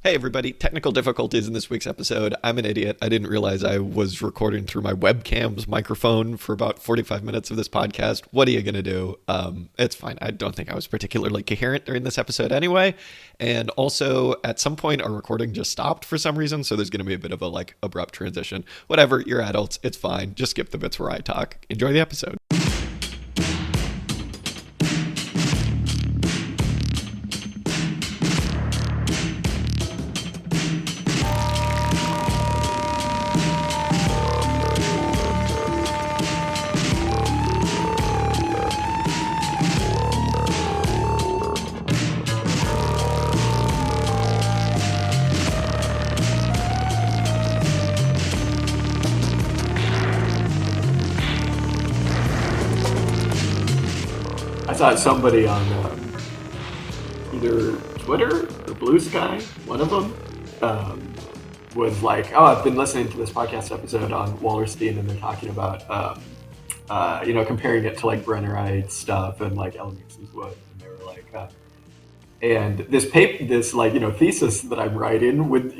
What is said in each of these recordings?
Hey everybody, technical difficulties in this week's episode. I'm an idiot. I didn't realize I was recording through my webcam's microphone for about 45 minutes of this podcast. What are you going to do? It's fine. I don't think I was particularly coherent during this episode anyway. And also, at some point, our recording just stopped for some reason, so there's going to be a bit of a abrupt transition. Whatever, you're adults. It's fine. Just skip the bits where I talk. Enjoy the episode. I saw somebody on either Twitter or Blue Sky, one of them, was like, "Oh, I've been listening to this podcast episode on Wallerstein, and they're talking about, comparing it to like Brennerite stuff and like Ellingson's wood." And they were like, and this thesis that I'm writing would,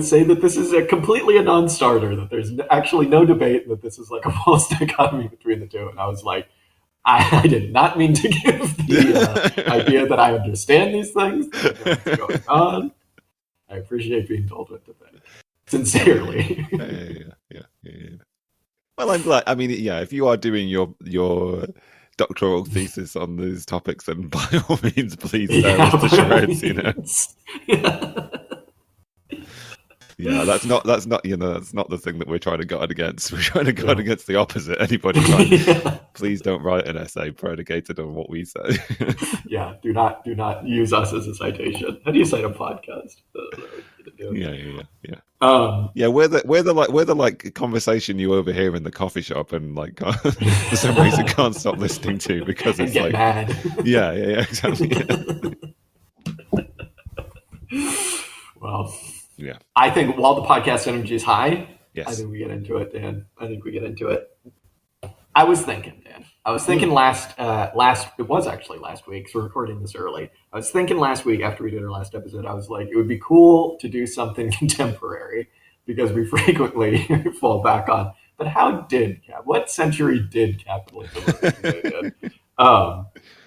say that this is completely a non-starter, that there's actually no debate, that this is like a false dichotomy between the two. And I was like, I did not mean to give the idea that I understand these things, that I know what's going on. I appreciate being told what to think. Sincerely. Yeah. Well, I'm glad. I mean, yeah, if you are doing your doctoral thesis on these topics, then by all means, please tear us to shreds, Yeah, that's not that's not the thing that we're trying to guard against. We're trying to guard against the opposite. Anybody please don't write an essay predicated on what we say. Do not use us as a citation. How do you cite a podcast? Yeah. We're the conversation you overhear in the coffee shop and like for some reason can't stop listening to because it's like mad. Yeah, exactly. Well. Yeah. I think while the podcast energy is high, yes. I think we get into it, Dan. I was thinking, Dan. It was actually last week, so we're recording this early. I was thinking last week after we did our last episode, I was like, it would be cool to do something contemporary because we frequently fall back on, but what century did capitalism originate in?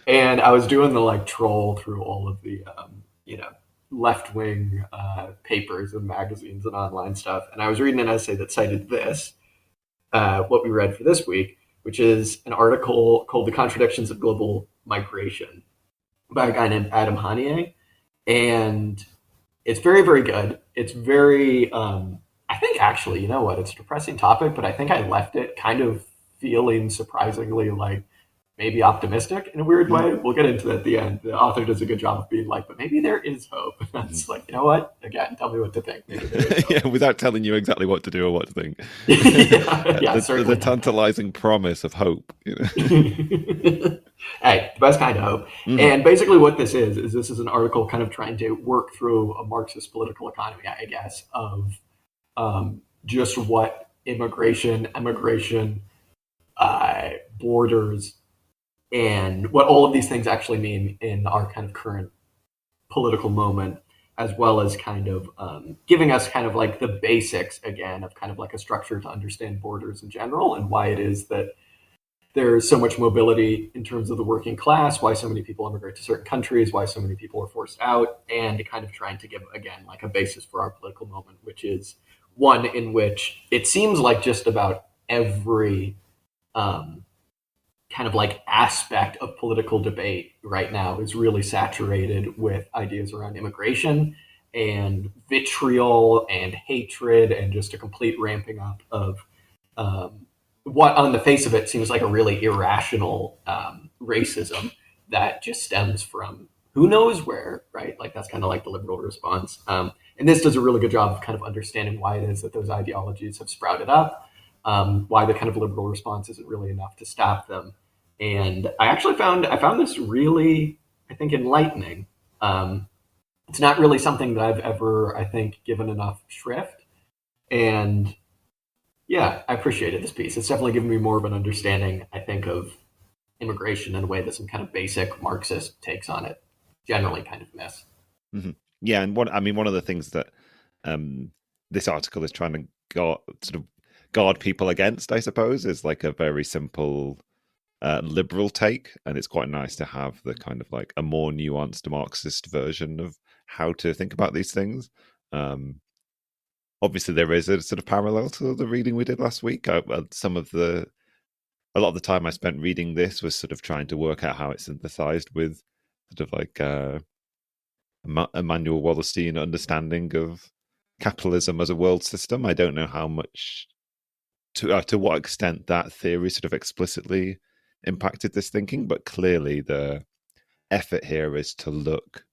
And I was doing the troll through all of the, left-wing papers and magazines and online stuff. And I was reading an essay that cited this, what we read for this week, which is an article called The Contradictions of Global Migration by a guy named Hanieh. And it's very, very good. It's very, I think actually, it's a depressing topic, but I think I left it kind of feeling surprisingly maybe optimistic in a weird way. We'll get into that at the end. The author does a good job of being like, but maybe there is hope. And it's like, you know what? Again, tell me what to think. Yeah, without telling you exactly what to do or what to think. The tantalizing promise of hope. Hey, the best kind of hope. Mm-hmm. And basically what this is an article kind of trying to work through a Marxist political economy, I guess, of just what immigration, borders, and what all of these things actually mean in our kind of current political moment, as well as kind of giving us kind of like the basics again of kind of like a structure to understand borders in general and why it is that there's so much mobility in terms of the working class, why so many people immigrate to certain countries, why so many people are forced out, and kind of trying to give, again, like a basis for our political moment, which is one in which it seems like just about every kind of like aspect of political debate right now is really saturated with ideas around immigration and vitriol and hatred and just a complete ramping up of what on the face of it seems like a really irrational racism that just stems from who knows where, right? Like that's kind of like the liberal response. And this does a really good job of kind of understanding why it is that those ideologies have sprouted up, why the kind of liberal response isn't really enough to stop them. And I actually found this really, I think, enlightening. It's not really something that I've ever, I think, given enough shrift. And yeah, I appreciated this piece. It's definitely given me more of an understanding, I think, of immigration in a way that some kind of basic Marxist takes on it generally kind of miss. Mm-hmm. Yeah, and one of the things that this article is trying to guard people against, I suppose, is like a very simple liberal take, and it's quite nice to have the kind of like a more nuanced Marxist version of how to think about these things. Obviously, there is a sort of parallel to the reading we did last week. A lot of the time I spent reading this was sort of trying to work out how it synthesized with sort of like Emmanuel Wallerstein understanding of capitalism as a world system. I don't know how much to what extent that theory sort of explicitly impacted this thinking, but clearly the effort here is to look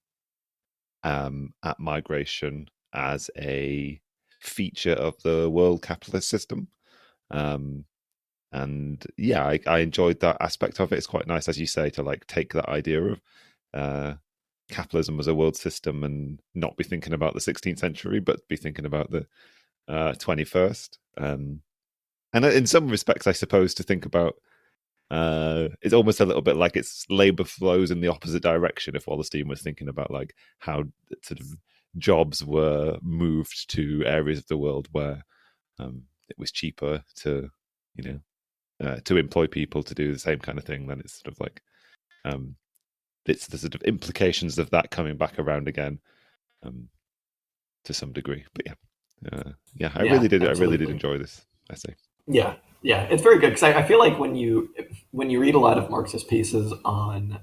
at migration as a feature of the world capitalist system. And yeah, I enjoyed that aspect of it. It's quite nice, as you say, to like take that idea of capitalism as a world system and not be thinking about the 16th century, but be thinking about the 21st. And in some respects, I suppose, to think about it's almost a little bit like its labor flows in the opposite direction. If Wallerstein was thinking about like how sort of jobs were moved to areas of the world where it was cheaper to, to employ people to do the same kind of thing, then it's sort of like it's the sort of implications of that coming back around again to some degree. But I really did. Absolutely. I really did enjoy this essay. Yeah, it's very good because I feel like when you read a lot of Marxist pieces on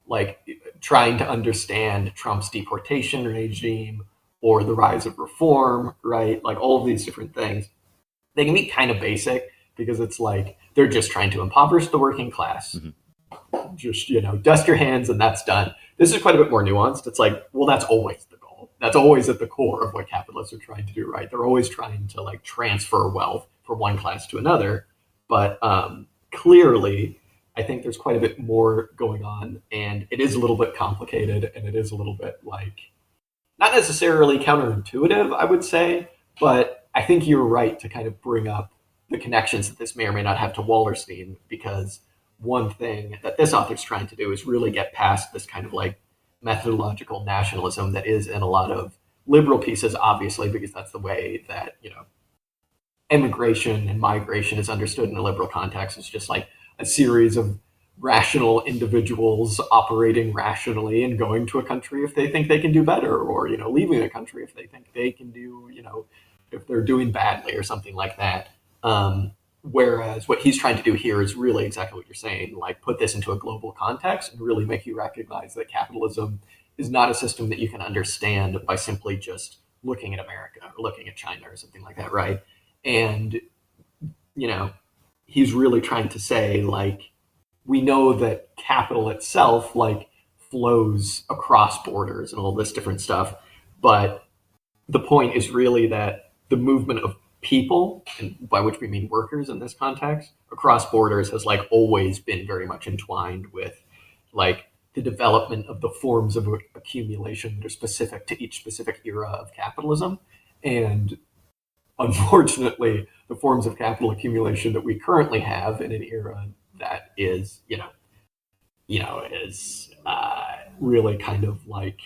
like trying to understand Trump's deportation regime or the rise of reform, right? Like all of these different things, they can be kind of basic because it's like they're just trying to impoverish the working class. Mm-hmm. Just, dust your hands and that's done. This is quite a bit more nuanced. It's like, well, that's always the goal. That's always at the core of what capitalists are trying to do, right? They're always trying to like transfer wealth from one class to another. But clearly, I think there's quite a bit more going on, and it is a little bit complicated, and it is a little bit like not necessarily counterintuitive, I would say, but I think you're right to kind of bring up the connections that this may or may not have to Wallerstein, because one thing that this author's trying to do is really get past this kind of like methodological nationalism that is in a lot of liberal pieces, obviously, because that's the way that, immigration and migration is understood in a liberal context. It's just like a series of rational individuals operating rationally and going to a country if they think they can do better, or, leaving a country if they think they can do, if they're doing badly or something like that. Whereas what he's trying to do here is really exactly what you're saying, like put this into a global context and really make you recognize that capitalism is not a system that you can understand by simply just looking at America or looking at China or something like that, right? And, he's really trying to say, like, we know that capital itself, like, flows across borders and all this different stuff. But the point is really that the movement of people, and by which we mean workers in this context, across borders has like always been very much entwined with like the development of the forms of accumulation that are specific to each specific era of capitalism. And unfortunately, the forms of capital accumulation that we currently have in an era that is, is really kind of like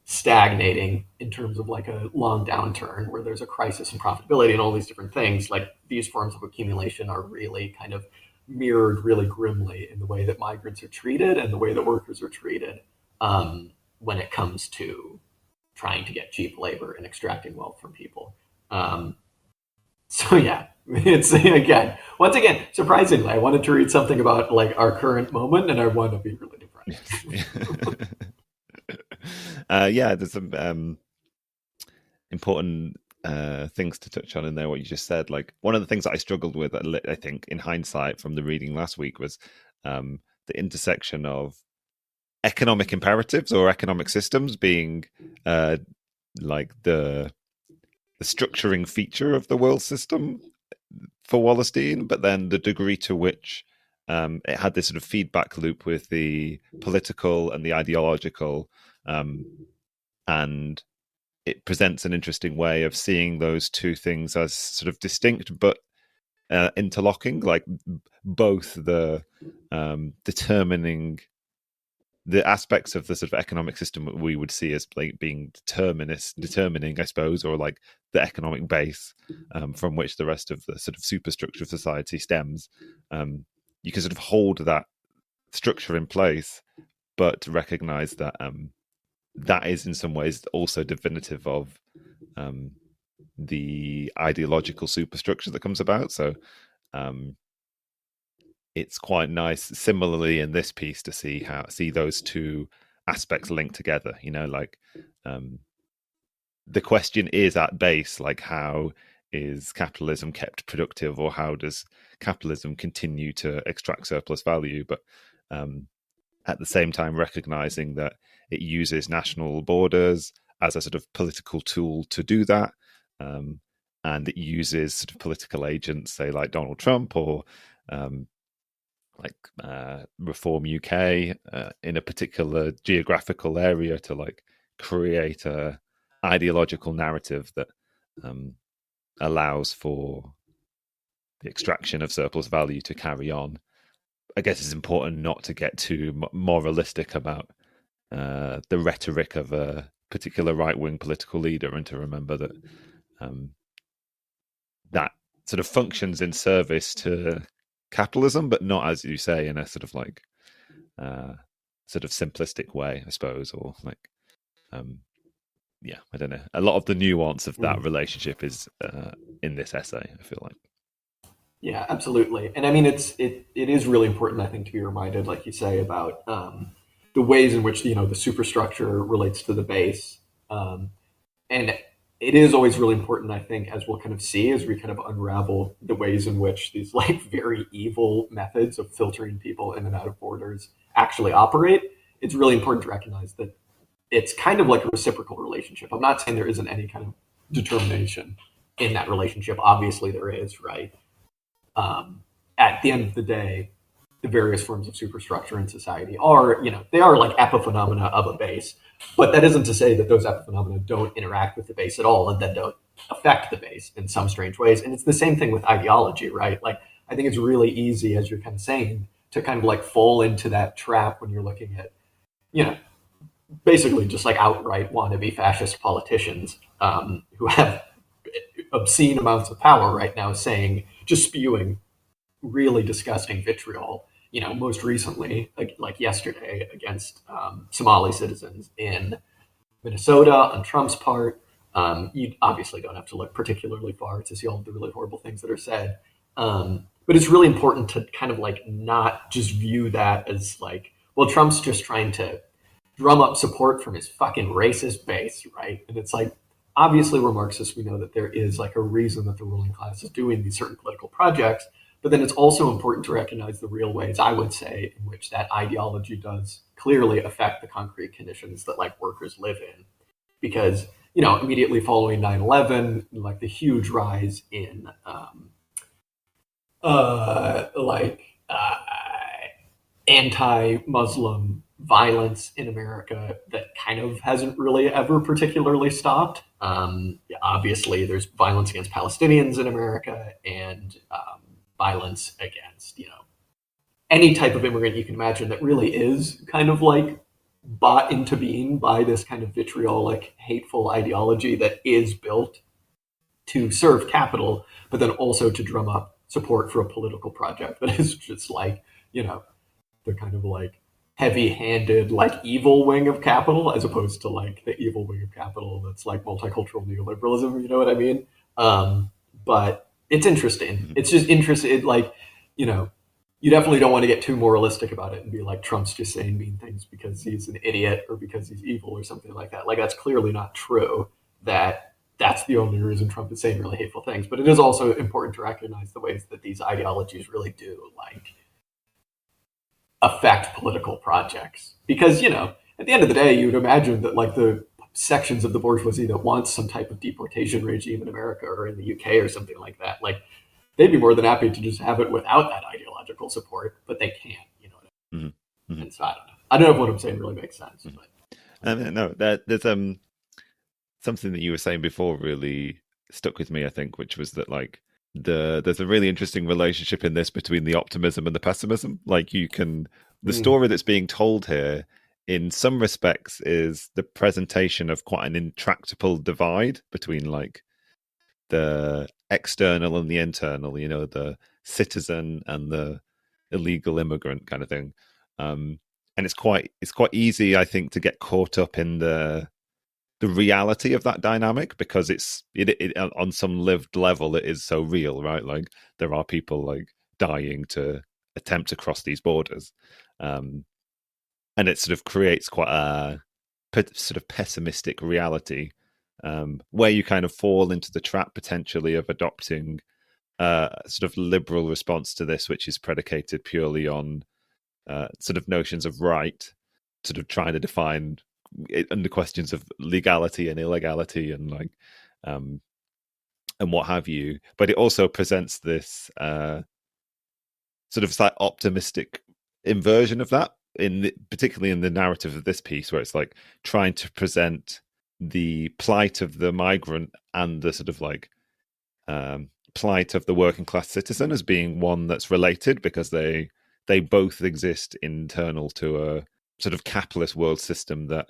stagnating in terms of like a long downturn where there's a crisis in profitability and all these different things. Like these forms of accumulation are really kind of mirrored really grimly in the way that migrants are treated and the way that workers are treated when it comes to trying to get cheap labor and extracting wealth from people. So yeah, it's once again, surprisingly, I wanted to read something about like our current moment, and I want to be really depressed. There's some important things to touch on in there. What you just said, like one of the things that I struggled with, I think, in hindsight from the reading last week, was the intersection of economic imperatives or economic systems being like the structuring feature of the world system for Wallerstein, but then the degree to which it had this sort of feedback loop with the political and the ideological, and it presents an interesting way of seeing those two things as sort of distinct but interlocking, like both the determining the aspects of the sort of economic system that we would see as like being determining, I suppose, or like the economic base from which the rest of the sort of superstructure of society stems. You can sort of hold that structure in place, but recognize that that is in some ways also definitive of the ideological superstructure that comes about. So it's quite nice, similarly in this piece, to see those two aspects linked together. Like the question is at base, like, how is capitalism kept productive, or how does capitalism continue to extract surplus value? But at the same time, recognizing that it uses national borders as a sort of political tool to do that. And it uses sort of political agents, say like Donald Trump or Reform UK in a particular geographical area to like create a ideological narrative that allows for the extraction of surplus value to carry on. I guess it's important not to get too moralistic about the rhetoric of a particular right-wing political leader, and to remember that that sort of functions in service to capitalism, but not, as you say, in a sort of like sort of simplistic way, I suppose, or like I don't know. A lot of the nuance of that relationship is in this essay, I feel like. Yeah, absolutely. And I mean, it is really important, I think, to be reminded, like you say, about the ways in which the superstructure relates to the base, and it is always really important, I think, as we'll kind of see as we kind of unravel the ways in which these like very evil methods of filtering people in and out of borders actually operate. It's really important to recognize that it's kind of like a reciprocal relationship. I'm not saying there isn't any kind of determination in that relationship. Obviously, there is, right? At the end of the day, the various forms of superstructure in society are, they are like epiphenomena of a base, but that isn't to say that those epiphenomena don't interact with the base at all and then don't affect the base in some strange ways. And it's the same thing with ideology, right? Like, I think it's really easy, as you're kind of saying, to kind of like fall into that trap when you're looking at, basically just like outright wannabe fascist politicians who have obscene amounts of power right now, just spewing really disgusting vitriol. Most recently, like yesterday, against Somali citizens in Minnesota on Trump's part. You obviously don't have to look particularly far to see all of the really horrible things that are said. But it's really important to kind of like not just view that as like, well, Trump's just trying to drum up support from his fucking racist base, right? And it's like, obviously we're Marxists. We know that there is like a reason that the ruling class is doing these certain political projects. But then it's also important to recognize the real ways, I would say, in which that ideology does clearly affect the concrete conditions that like workers live in. Because, immediately following 9/11, like the huge rise in anti-Muslim violence in America that kind of hasn't really ever particularly stopped. Obviously, there's violence against Palestinians in America and violence against, any type of immigrant you can imagine that really is kind of like bought into being by this kind of vitriolic, hateful ideology that is built to serve capital, but then also to drum up support for a political project that is just like, the kind of like heavy-handed, like evil wing of capital, as opposed to like the evil wing of capital that's like multicultural neoliberalism. You know what I mean? But it's interesting. It's just interesting. Like, you definitely don't want to get too moralistic about it and be like, Trump's just saying mean things because he's an idiot or because he's evil or something like that. Like, that's clearly not true. That's the only reason Trump is saying really hateful things. But it is also important to recognize the ways that these ideologies really do like affect political projects. Because, at the end of the day, you would imagine that like the sections of the bourgeoisie that wants some type of deportation regime in America or in the UK or something like that, like they'd be more than happy to just have it without that ideological support, but they can't, what I mean? Mm-hmm. And so I don't know if what I'm saying really makes sense. But no, there's something that you were saying before really stuck with me, I think, which was that like there's a really interesting relationship in this between the optimism and the pessimism. Like the story that's being told here in some respects is the presentation of quite an intractable divide between like the external and the internal, the citizen and the illegal immigrant kind of thing. And it's quite easy, I think, to get caught up in the reality of that dynamic, because it on some lived level it is so real, right? Like there are people like dying to attempt to cross these borders, and it sort of creates quite a sort of pessimistic reality, where you kind of fall into the trap potentially of adopting a sort of liberal response to this, which is predicated purely on sort of notions of right, sort of trying to define it under questions of legality and illegality and like and what have you. But it also presents this sort of like optimistic inversion of that, particularly in the narrative of this piece, where it's like trying to present the plight of the migrant and the sort of like plight of the working class citizen as being one that's related, because they both exist internal to a sort of capitalist world system that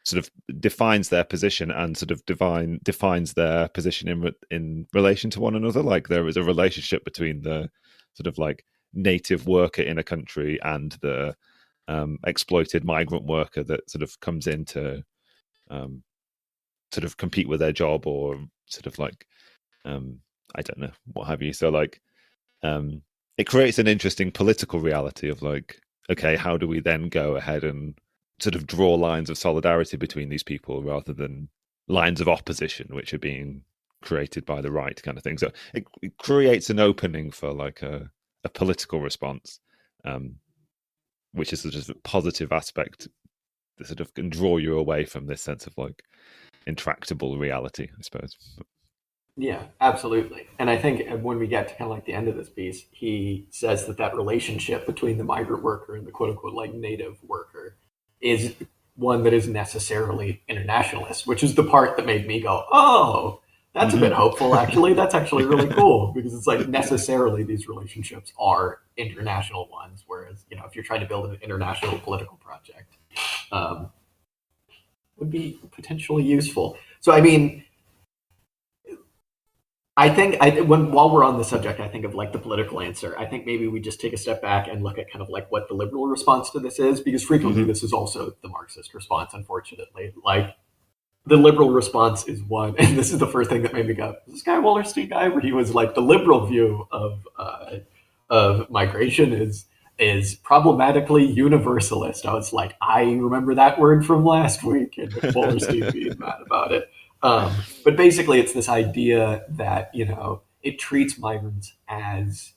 sort of defines their position and sort of defines their position in relation to one another. Like there is a relationship between the sort of like native worker in a country and the exploited migrant worker that sort of comes in to sort of compete with their job, or sort of like I don't know, what have you. So like it creates an interesting political reality of like, okay, how do we then go ahead and sort of draw lines of solidarity between these people rather than lines of opposition which are being created by the right, kind of thing. So it creates an opening for like a political response, which is sort of a positive aspect that sort of can draw you away from this sense of like intractable reality, I suppose. Yeah, absolutely. And I think when we get to kind of like the end of this piece, he says that relationship between the migrant worker and the quote unquote like native worker is one that is necessarily internationalist, which is the part that made me go, oh, that's a bit hopeful, actually. That's actually really cool, because it's like necessarily these relationships are international ones. Whereas, if you're trying to build an international political project, would be potentially useful. So, I mean, I think while we're on the subject, I think of like the political answer. I think maybe we just take a step back and look at kind of like what the liberal response to this is, because frequently this is also the Marxist response, unfortunately. Like the liberal response is one, and this is the first thing that made me go, is this guy Wallerstein guy, where he was like the liberal view of migration is problematically universalist. I was like, I remember that word from last week, and Wallerstein being mad about it. But basically, it's this idea that it treats migrants as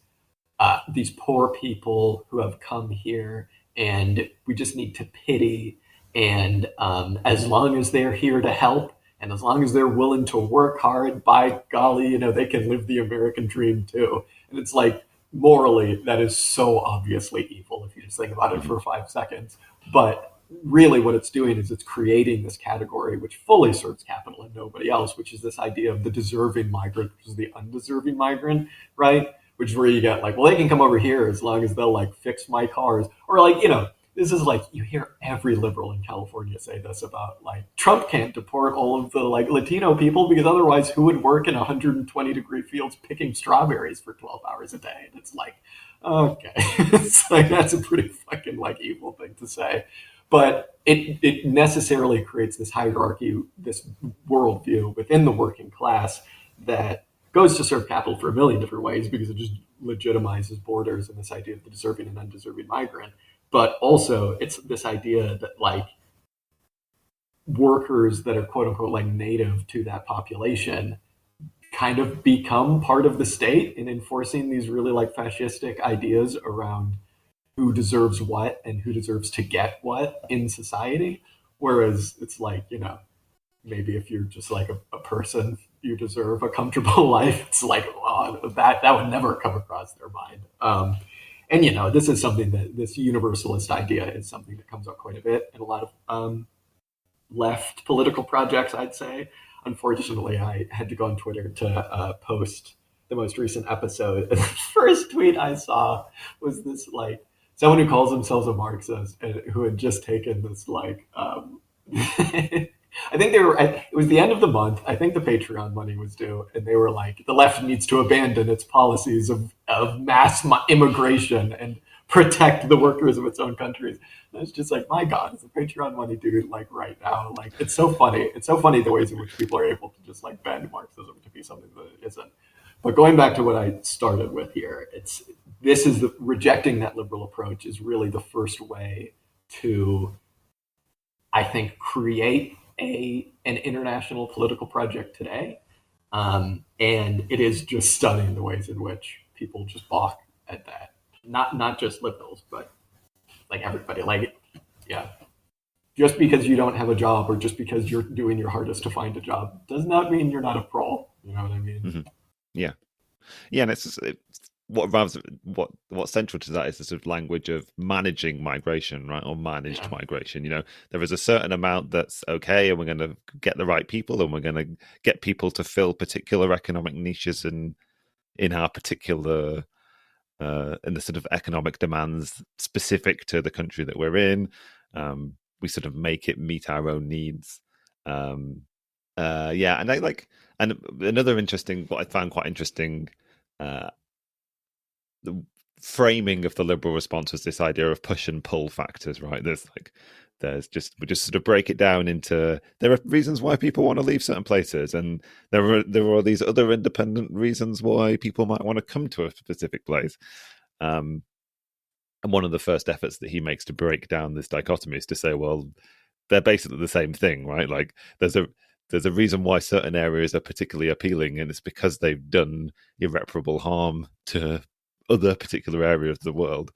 these poor people who have come here, and we just need to pity. And as long as they're here to help, and as long as they're willing to work hard, by golly, they can live the American dream too. And it's like, morally, that is so obviously evil if you just think about it for 5 seconds. But really what it's doing is it's creating this category which fully serves capital and nobody else, which is this idea of the deserving migrant versus the undeserving migrant, right? Which is where you get like, well, they can come over here as long as they'll like fix my cars, or like, this is like, you hear every liberal in California say this about like, Trump can't deport all of the like Latino people because otherwise who would work in 120-degree fields picking strawberries for 12 hours a day? And it's like, okay, it's like, that's a pretty fucking like evil thing to say. But it necessarily creates this hierarchy, this worldview within the working class that goes to serve capital for a million different ways, because it just legitimizes borders and this idea of the deserving and undeserving migrant. But also it's this idea that like workers that are quote unquote like native to that population kind of become part of the state in enforcing these really like fascistic ideas around who deserves what and who deserves to get what in society. Whereas it's like, maybe if you're just like a person, you deserve a comfortable life. It's like, oh, that would never come across their mind. And this is something that this universalist idea is something that comes up quite a bit in a lot of left political projects, I'd say. Unfortunately, I had to go on Twitter to post the most recent episode. The first tweet I saw was this like someone who calls themselves a Marxist and who had just taken this I think it was the end of the month. I think the Patreon money was due, and they were like, the left needs to abandon its policies of mass immigration and protect the workers of its own countries. And it's just like, my God, is the Patreon money due like right now? Like, it's so funny. It's so funny the ways in which people are able to just like bend Marxism to be something that it isn't. But going back to what I started with here, rejecting that liberal approach is really the first way to, I think, create an international political project today. And it is just stunning the ways in which people just balk at that. Not just liberals, but like everybody. Like, yeah, just because you don't have a job or just because you're doing your hardest to find a job does not mean you're not a pro. You know what I mean? Mm-hmm. Yeah. Yeah, and it's what's central to that is the sort of language of managing migration, right, or managed migration. There is a certain amount that's okay, and we're going to get the right people, and we're going to get people to fill particular economic niches in our particular in the sort of economic demands specific to the country that we're in. We sort of make it meet our own needs. And another interesting, what I found quite interesting, the framing of the liberal response was this idea of push and pull factors, right? We just sort of break it down into, there are reasons why people want to leave certain places, and there are these other independent reasons why people might want to come to a specific place. And one of the first efforts that he makes to break down this dichotomy is to say, well, they're basically the same thing, right? Like there's a reason why certain areas are particularly appealing, and it's because they've done irreparable harm to other particular areas of the world.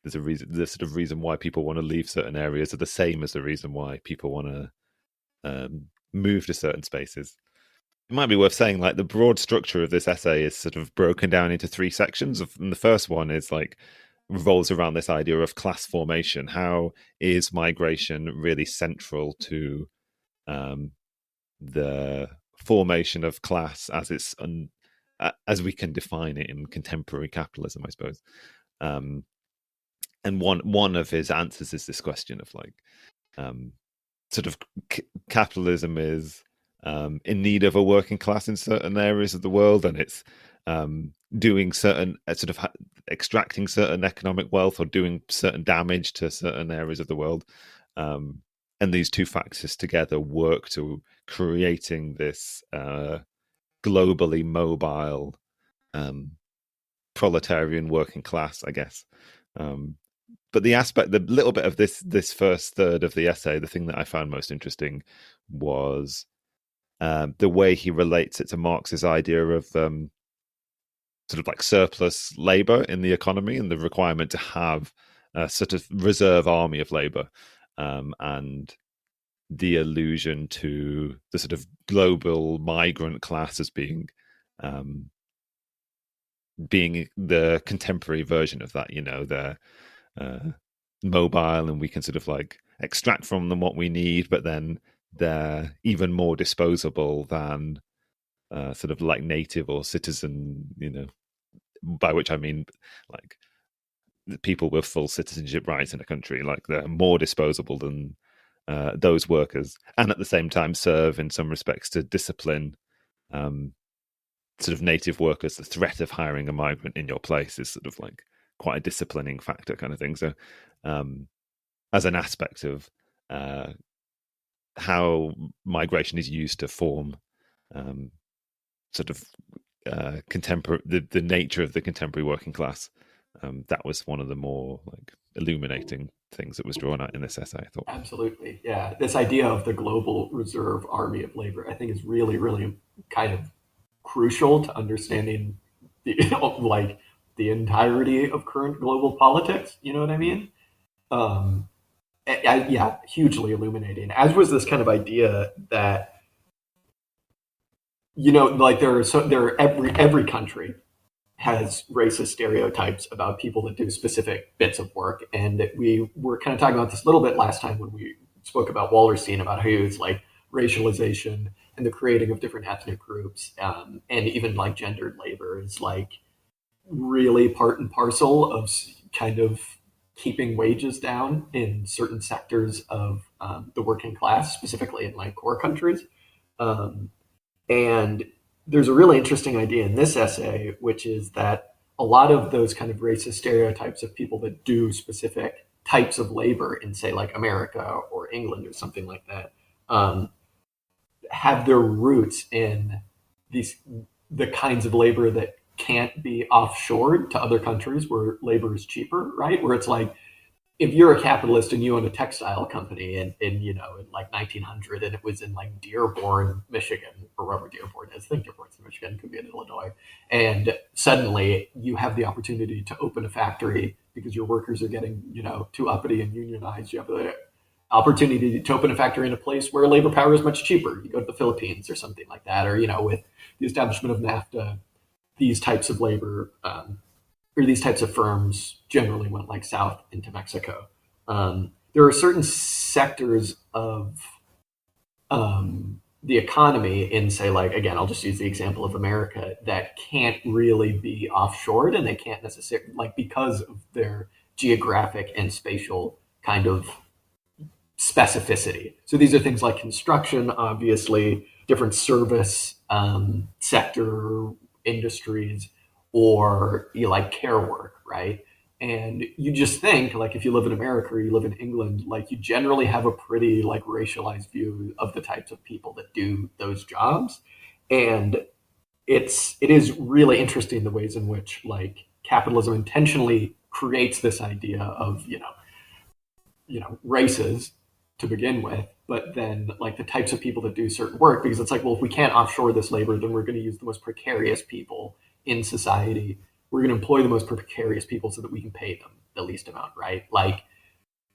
There's the sort of reason why people want to leave certain areas are the same as the reason why people want to move to certain spaces. It might be worth saying, like, the broad structure of this essay is sort of broken down into three sections. And the first one is like revolves around this idea of class formation. How is migration really central to the formation of class as we can define it in contemporary capitalism, I suppose? And one of his answers is this question of like, sort of capitalism is in need of a working class in certain areas of the world, and it's doing certain extracting certain economic wealth or doing certain damage to certain areas of the world. And these two factors together work to creating this globally mobile proletarian working class, I guess. But the little bit of this first third of the essay, the thing that I found most interesting was the way he relates it to Marx's idea of sort of like surplus labor in the economy and the requirement to have a sort of reserve army of labor, and the allusion to the sort of global migrant class as being the contemporary version of that. They're mobile, and we can sort of like extract from them what we need, but then they're even more disposable than sort of like native or citizen, by which I mean like people with full citizenship rights in a country. Like they're more disposable than those workers, and at the same time serve in some respects to discipline sort of native workers. The threat of hiring a migrant in your place is sort of like quite a disciplining factor kind of thing. So as an aspect of how migration is used to form sort of contemporary, the nature of the contemporary working class, that was one of the more like illuminating things that was drawn out in this essay, I thought. Absolutely, yeah. This idea of the global reserve army of labor, I think, is really, really kind of crucial to understanding the entirety of current global politics. You know what I mean? Yeah, hugely illuminating. As was this kind of idea that every country has racist stereotypes about people that do specific bits of work, and we were kind of talking about this a little bit last time when we spoke about Wallerstein, about how it's like racialization and the creating of different ethnic groups, and even like gendered labor is like really part and parcel of kind of keeping wages down in certain sectors of the working class, specifically in like core countries. Um, and there's a really interesting idea in this essay, which is that a lot of those kind of racist stereotypes of people that do specific types of labor in, say, like America or England or something like that, have their roots in these the kinds of labor that can't be offshored to other countries where labor is cheaper, right? Where it's like if you're a capitalist and you own a textile company in in like 1900 and it was in like Dearborn, Michigan, or wherever Dearborn is, I think Dearborn's in Michigan, could be in Illinois, and suddenly you have the opportunity to open a factory because your workers are getting too uppity and unionized. You have the opportunity to open a factory in a place where labor power is much cheaper. You go to the Philippines or something like that, or with the establishment of NAFTA, these types of labor or these types of firms generally went like south into Mexico. There are certain sectors of the economy in, say, like, again, I'll just use the example of America, that can't really be offshored, and they can't necessarily, like, because of their geographic and spatial kind of specificity. So these are things like construction, obviously, different service sector industries, or like care work, right? And you just think, like, if you live in America or you live in England, like, you generally have a pretty like racialized view of the types of people that do those jobs. And it is really interesting the ways in which like capitalism intentionally creates this idea of races to begin with, but then like the types of people that do certain work, because it's like, well, if we can't offshore this labor, then we're going to use the most precarious people in society. We're going to employ the most precarious people so that we can pay them the least amount, right? Like,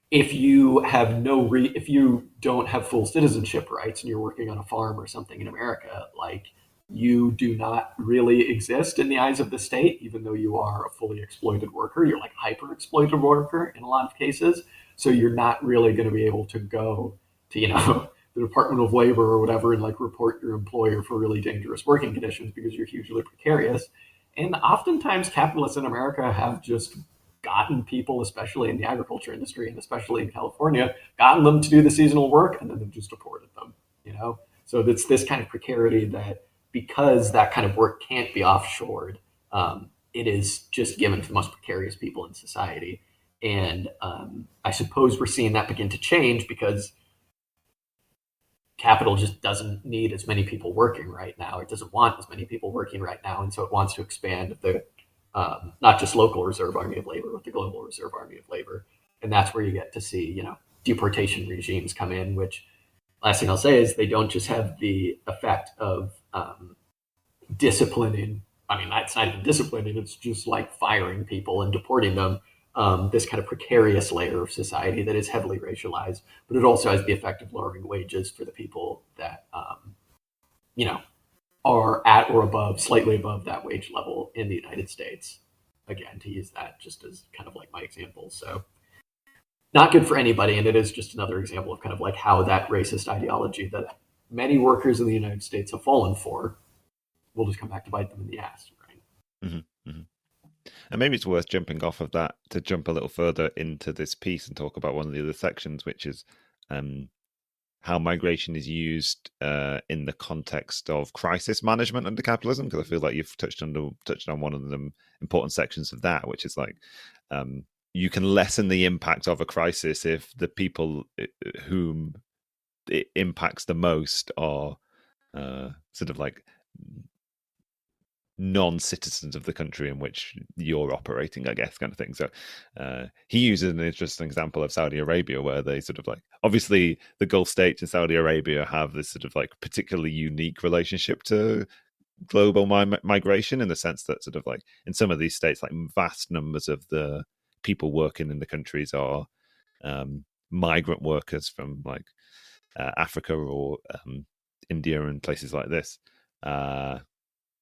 if you have if you don't have full citizenship rights and you're working on a farm or something in America, like, you do not really exist in the eyes of the state, even though you are a fully exploited worker. You're like hyper exploited worker in a lot of cases. So you're not really going to be able to go to, the Department of Labor or whatever and like report your employer for really dangerous working conditions because you're hugely precarious. And oftentimes capitalists in America have just gotten people, especially in the agriculture industry and especially in California, gotten them to do the seasonal work and then they've just deported them. So it's this kind of precarity that, because that kind of work can't be offshored, it is just given to the most precarious people in society. And I suppose we're seeing that begin to change because capital just doesn't need as many people working right now. It doesn't want as many people working right now. And so it wants to expand the not just local reserve army of labor, but the global reserve army of labor. And that's where you get to see, deportation regimes come in, which, last thing I'll say is, they don't just have the effect of disciplining. I mean, it's not even disciplining. It's just like firing people and deporting them. This kind of precarious layer of society that is heavily racialized, but it also has the effect of lowering wages for the people that, are at or above, slightly above that wage level in the United States. Again, to use that just as kind of like my example. So not good for anybody. And it is just another example of kind of like how that racist ideology that many workers in the United States have fallen for will just come back to bite them in the ass, right? Mm-hmm, mm-hmm. And maybe it's worth jumping off of that to jump a little further into this piece and talk about one of the other sections, which is how migration is used in the context of crisis management under capitalism. Because I feel like you've touched on one of the important sections of that, which is like you can lessen the impact of a crisis if the people whom it impacts the most are sort of like non-citizens of the country in which you're operating, I guess, kind of thing. So he uses an interesting example of Saudi Arabia, where they sort of like, obviously the Gulf states and Saudi Arabia have this sort of like particularly unique relationship to global migration, in the sense that sort of like in some of these states, like vast numbers of the people working in the countries are migrant workers from like Africa or India and places like this.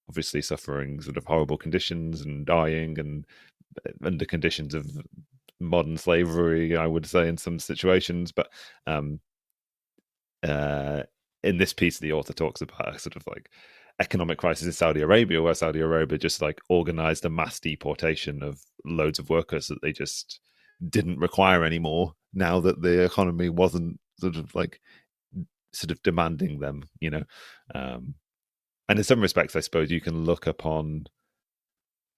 Obviously suffering sort of horrible conditions and dying and under conditions of modern slavery, I would say, in some situations. But in this piece, the author talks about sort of like economic crisis in Saudi Arabia, where Saudi Arabia just like organized a mass deportation of loads of workers that they just didn't require anymore now that the economy wasn't sort of demanding them, and in some respects I suppose you can look upon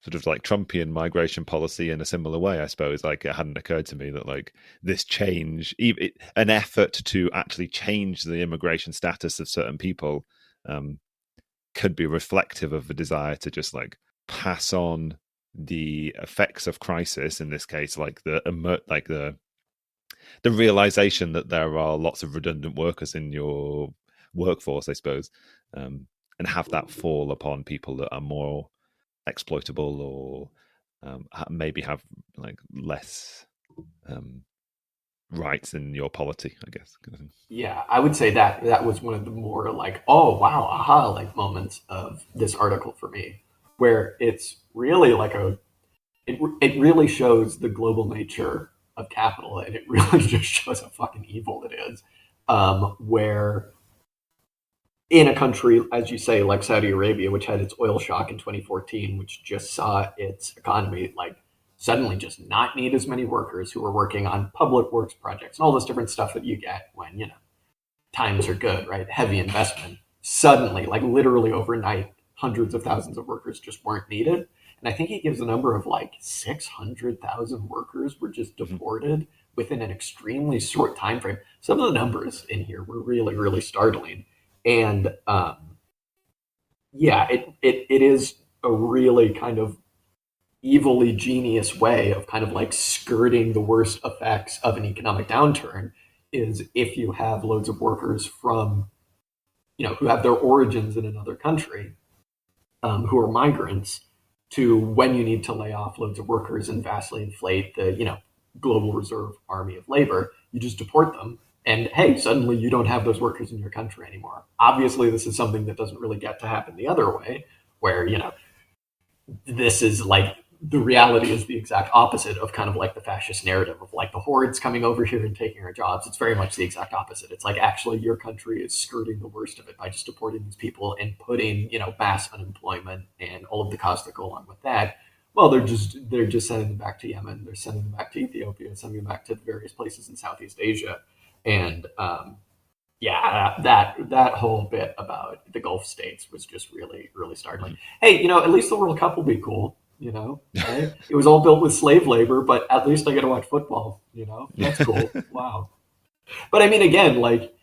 sort of like Trumpian migration policy in a similar way. I suppose like it hadn't occurred to me that like this change, an effort to actually change the immigration status of certain people, could be reflective of a desire to just like pass on the effects of crisis. In this case, like the realization that there are lots of redundant workers in your workforce, I suppose, and have that fall upon people that are more exploitable or maybe have like less rights in your polity, I guess. Yeah, I would say that was one of the more like, oh wow, aha, like moments of this article for me, where it's really like it really shows the global nature of capital, and it really just shows how fucking evil it is. Where in a country, as you say, like Saudi Arabia, which had its oil shock in 2014, which just saw its economy like suddenly just not need as many workers who were working on public works projects and all this different stuff that you get when, times are good, right? Heavy investment. Suddenly, like literally overnight, hundreds of thousands of workers just weren't needed. And I think he gives a number of like 600,000 workers were just deported within an extremely short time frame. Some of the numbers in here were really, really startling. And yeah, it is a really kind of evilly genius way of kind of like skirting the worst effects of an economic downturn is if you have loads of workers from, who have their origins in another country, who are migrants, to when you need to lay off loads of workers and vastly inflate the, global reserve army of labor, you just deport them. And hey, suddenly you don't have those workers in your country anymore. Obviously, this is something that doesn't really get to happen the other way, where, this is like the reality is the exact opposite of kind of like the fascist narrative of like the hordes coming over here and taking our jobs. It's very much the exact opposite. It's like actually your country is skirting the worst of it by just deporting these people and putting, mass unemployment and all of the costs that go along with that. Well, they're just sending them back to Yemen. They're sending them back to Ethiopia, sending them back to various places in Southeast Asia. And yeah, that whole bit about the Gulf states was just really, really startling. Hey, at least the World Cup will be cool. Right? It was all built with slave labor, but at least I get to watch football. That's cool. Wow. But I mean, again, like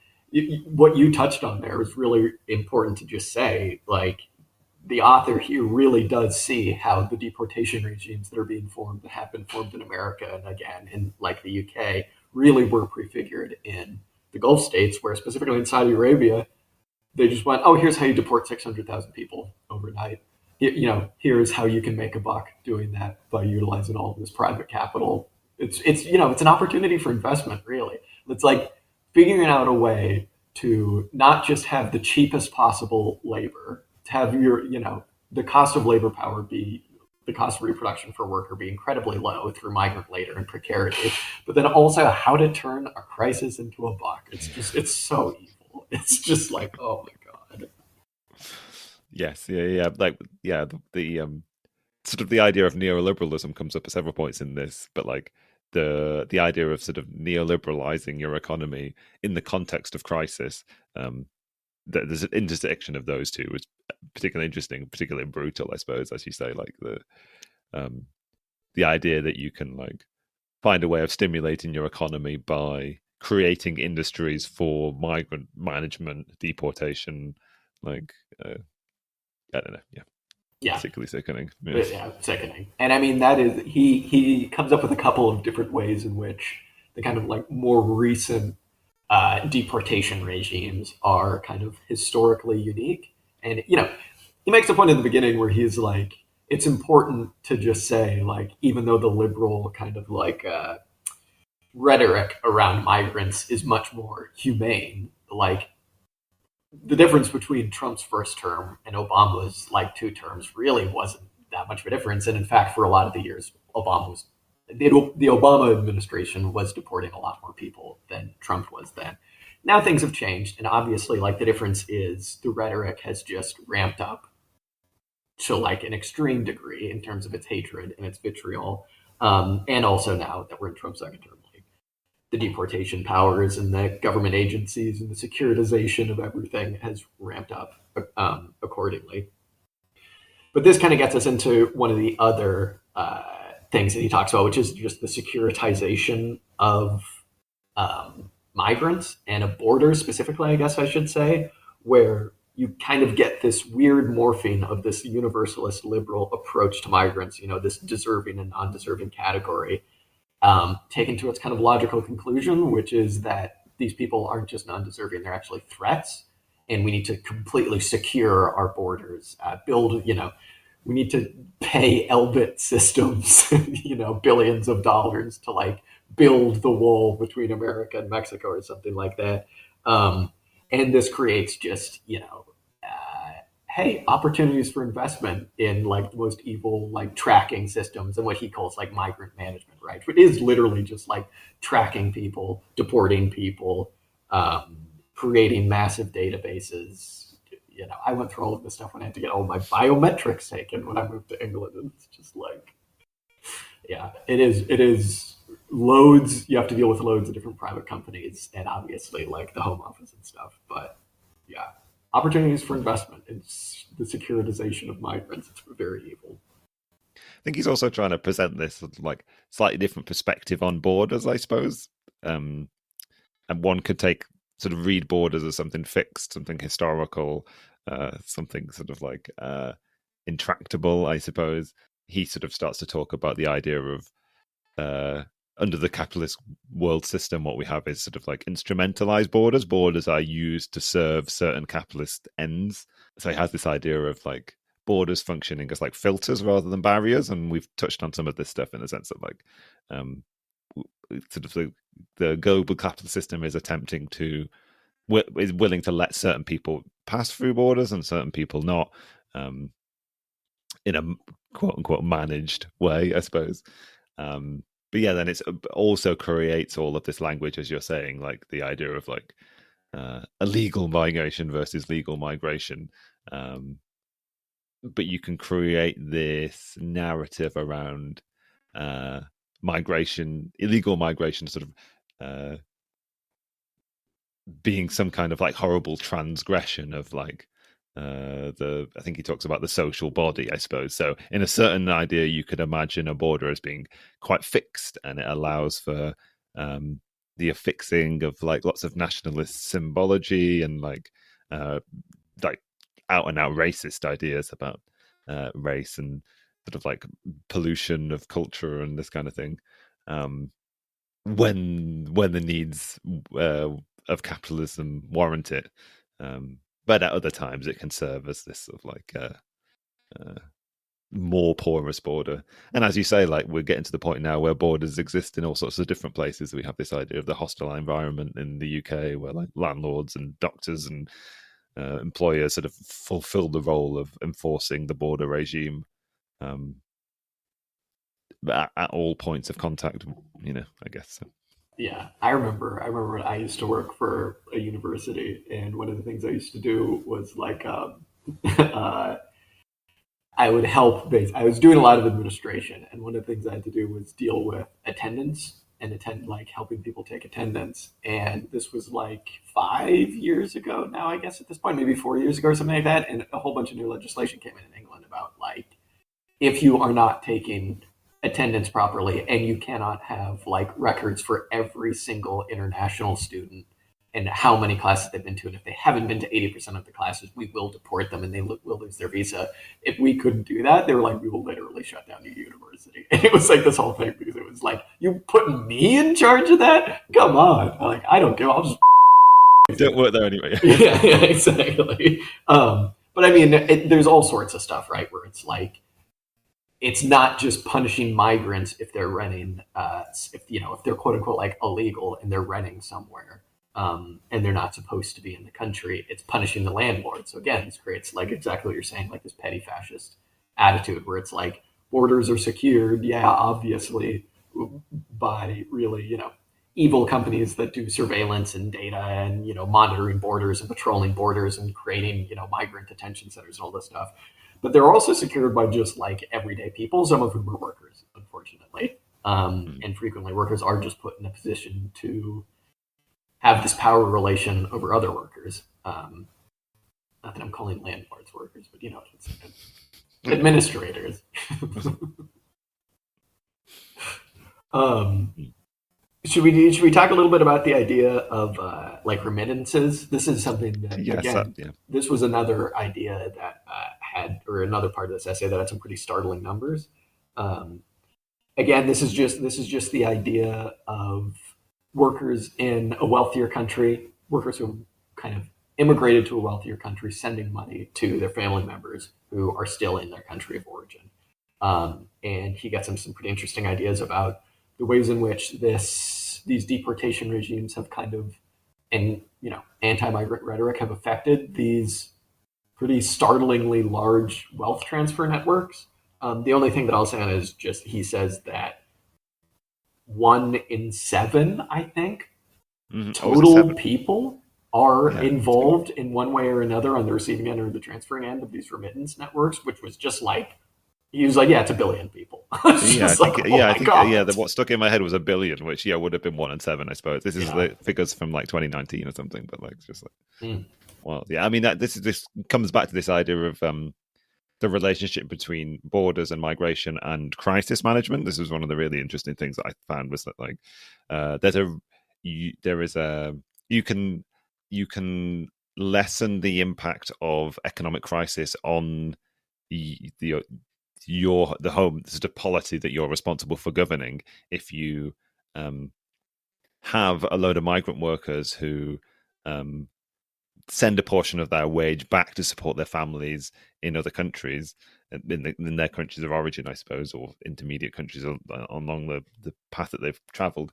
what you touched on there is really important to just say. Like the author here really does see how the deportation regimes that are being formed, that have been formed in America and again in like the UK, really were prefigured in the Gulf states, where specifically in Saudi Arabia, they just went, oh, here's how you deport 600,000 people overnight. Here's how you can make a buck doing that by utilizing all of this private capital. It's an opportunity for investment, really. It's like figuring out a way to not just have the cheapest possible labor, to have the cost of labor power be the cost of reproduction for a worker be incredibly low through migrant labor and precarity, but then also how to turn a crisis into a buck. It's so evil. It's just like, oh my God. Yes, yeah. Like, yeah, the sort of the idea of neoliberalism comes up at several points in this, but like the idea of sort of neoliberalizing your economy in the context of crisis, there's an intersection of those two, which is particularly interesting, particularly brutal, I suppose, as you say, like the idea that you can like find a way of stimulating your economy by creating industries for migrant management, deportation, like I don't know, Yeah. particularly sickening. Yeah, sickening. And I mean, that is, he comes up with a couple of different ways in which the kind of like more recent deportation regimes are kind of historically unique. And, he makes a point in the beginning where he's like, it's important to just say, like, even though the liberal kind of like rhetoric around migrants is much more humane, like, the difference between Trump's first term and Obama's like 2 terms really wasn't that much of a difference. And in fact, for a lot of the years, the Obama administration was deporting a lot more people than Trump was then. Now things have changed, and obviously, like, the difference is the rhetoric has just ramped up to like an extreme degree in terms of its hatred and its vitriol. And also now that we're in Trump's second term, like the deportation powers and the government agencies and the securitization of everything has ramped up accordingly. But this kind of gets us into one of the other things that he talks about, which is just the securitization of migrants and of borders specifically, I guess I should say, where you kind of get this weird morphing of this universalist liberal approach to migrants, this deserving and non-deserving category, taken to its kind of logical conclusion, which is that these people aren't just non-deserving, they're actually threats. And we need to completely secure our borders, we need to pay Elbit systems, billions of dollars to like build the wall between America and Mexico or something like that. And this creates just, hey, opportunities for investment in like the most evil like tracking systems and what he calls like migrant management, right? Which is literally just like tracking people, deporting people, creating massive databases. I went through all of this stuff when I had to get all my biometrics taken when I moved to England. And it's just like, yeah, it is loads. You have to deal with loads of different private companies and obviously like the Home Office and stuff. But yeah, opportunities for investment. It's the securitization of migrants. It's very evil. I think he's also trying to present this like slightly different perspective on borders, I suppose. And one could sort of read borders as something fixed, something historical, something sort of like intractable, I suppose. He sort of starts to talk about the idea of under the capitalist world system, what we have is sort of like instrumentalized borders. Borders are used to serve certain capitalist ends. So he has this idea of like borders functioning as like filters rather than barriers. And we've touched on some of this stuff in the sense that like sort of the global capitalist system is attempting to is willing to let certain people pass through borders and certain people not, in a quote unquote managed way, I suppose. But yeah, then it also creates all of this language, as you're saying, like the idea of like illegal migration versus legal migration. But you can create this narrative around migration, illegal migration, sort of being some kind of like horrible transgression of like I think he talks about the social body, I suppose. So in a certain idea, you could imagine a border as being quite fixed, and it allows for the affixing of like lots of nationalist symbology and like out and out racist ideas about race and sort of like pollution of culture and this kind of thing. When the needs of capitalism warrant it. But at other times it can serve as this sort of like more porous border. And as you say, like we're getting to the point now where borders exist in all sorts of different places. We have this idea of the hostile environment in the UK where like landlords and doctors and employers sort of fulfill the role of enforcing the border regime at all points of contact, I guess. So. Yeah, I remember when I used to work for a university, and one of the things I used to do was like I would help. I was doing a lot of administration, and one of the things I had to do was deal with attendance and like helping people take attendance. And this was like 5 years ago now, I guess at this point, maybe 4 years ago or something like that. And a whole bunch of new legislation came in England about like if you are not taking attendance properly and you cannot have like records for every single international student and how many classes they've been to, and if they haven't been to 80% of the classes, we will deport them and they will lose their visa. If we couldn't do that, they were like, we will literally shut down your university. And it was like this whole thing because it was like, you putting me in charge of that? Come on. Like, I don't care. I'll just don't work there anyway. yeah, exactly. But I mean, there's all sorts of stuff, right? Where it's like, it's not just punishing migrants if they're renting, if they're quote unquote like illegal and they're renting somewhere, and they're not supposed to be in the country. It's punishing the landlord. So again, this creates like exactly what you're saying, like this petty fascist attitude where it's like borders are secured, yeah, obviously, by really, evil companies that do surveillance and data and monitoring borders and patrolling borders and creating migrant detention centers and all this stuff. But they're also secured by just like everyday people, some of whom are workers, unfortunately. And frequently workers are just put in a position to have this power relation over other workers. Not that I'm calling landlords workers, but it's administrators. Should we talk a little bit about the idea of like remittances? This is something that this was another idea that another part of this essay that had some pretty startling numbers. Again, this is just the idea of workers in a wealthier country, workers who kind of immigrated to a wealthier country, sending money to their family members who are still in their country of origin. And he gets some pretty interesting ideas about the ways in which these deportation regimes have kind of, and anti-migrant rhetoric have affected these pretty startlingly large wealth transfer networks. The only thing that I'll say on it is just he says that 1 in 7, I think, total people are involved in one way or another on the receiving end or the transferring end of these remittance networks, which was just like, he was like, it's 1 billion people. I think what stuck in my head was 1 billion, which would have been 1 in 7, I suppose. This is the figures from like 2019 or something, but like it's just like, well, yeah. I mean, this comes back to this idea of the relationship between borders and migration and crisis management. This was one of the really interesting things that I found, was that like you can lessen the impact of economic crisis on the home sort of polity that you're responsible for governing if you have a load of migrant workers who send a portion of their wage back to support their families in other countries, in their countries of origin, I suppose, or intermediate countries along the path that they've traveled.